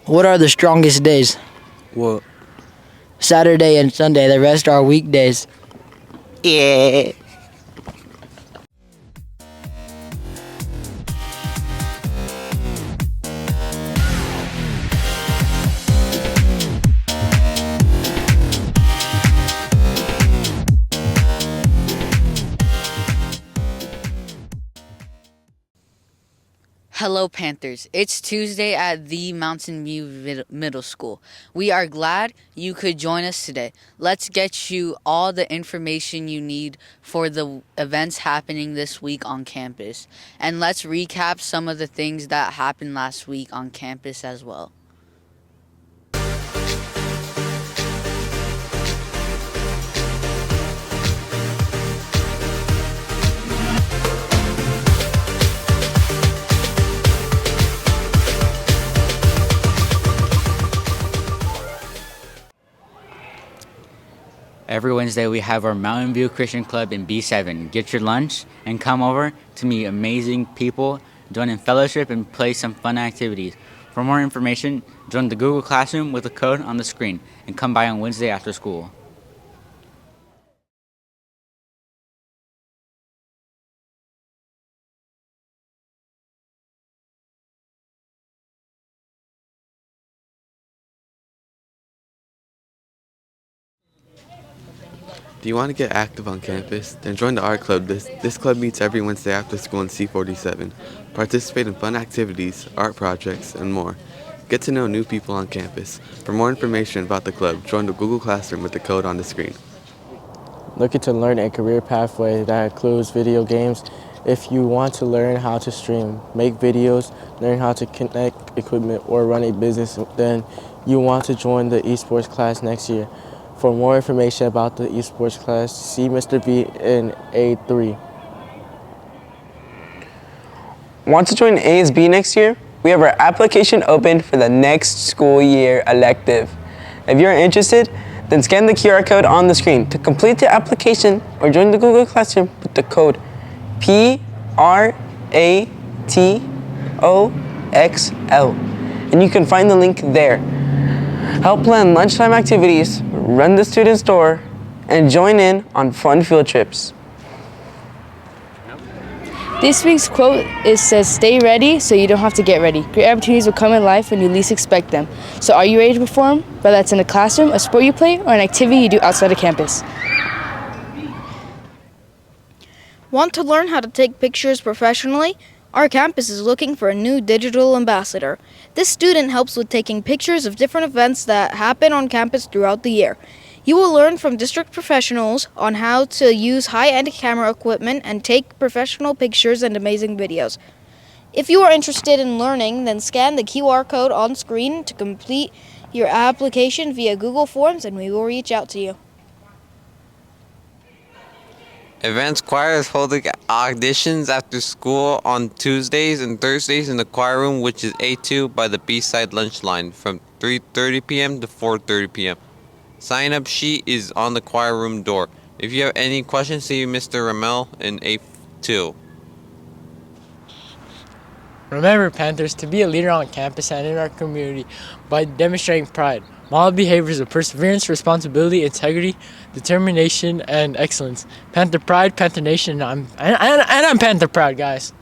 What are the strongest days? What? Saturday and Sunday. The rest are weekdays. Yeah. Hello, Panthers. It's Tuesday at the Mountain View Middle School. We are glad you could join us today. Let's get you all the information you need for the events happening this week on campus. And let's recap some of the things that happened last week on campus as well. Every Wednesday, we have our Mountain View Christian Club in B7. Get your lunch and come over to meet amazing people, join in fellowship, and play some fun activities. For more information, join the Google Classroom with the code on the screen and come by on Wednesday after school. Do you want to get active on campus? Then join the art club. This club meets every Wednesday after school in C47. Participate in fun activities, art projects, and more. Get to know new people on campus. For more information about the club, join the Google Classroom with the code on the screen. Looking to learn a career pathway that includes video games. If you want to learn how to stream, make videos, learn how to connect equipment, or run a business, then you want to join the esports class next year. For more information about the esports class, see Mr. V in A3. Want to join ASB next year? We have our application open for the next school year elective. If you're interested, then scan the QR code on the screen to complete the application or join the Google Classroom with the code PRATOXL. And you can find the link there. Help plan lunchtime activities, run the student store, and join in on fun field trips. This week's quote says, "Stay ready so you don't have to get ready. Great opportunities will come in life when you least expect them." So are you ready to perform? Whether that's in a classroom, a sport you play, or an activity you do outside of campus. Want to learn how to take pictures professionally? Our campus is looking for a new digital ambassador. This student helps with taking pictures of different events that happen on campus throughout the year. You will learn from district professionals on how to use high-end camera equipment and take professional pictures and amazing videos. If you are interested in learning, then scan the QR code on screen to complete your application via Google Forms, and we will reach out to you. Advanced Choir is holding auditions after school on Tuesdays and Thursdays in the choir room, which is A2 by the B-side lunch line from 3:30 p.m. to 4:30 p.m. Sign-up sheet is on the choir room door. If you have any questions, see Mr. Ramel in A2. Remember, Panthers, to be a leader on campus and in our community by demonstrating pride. Model behaviors of perseverance, responsibility, integrity, determination, and excellence. Panther pride, Panther nation, and I'm Panther proud, guys.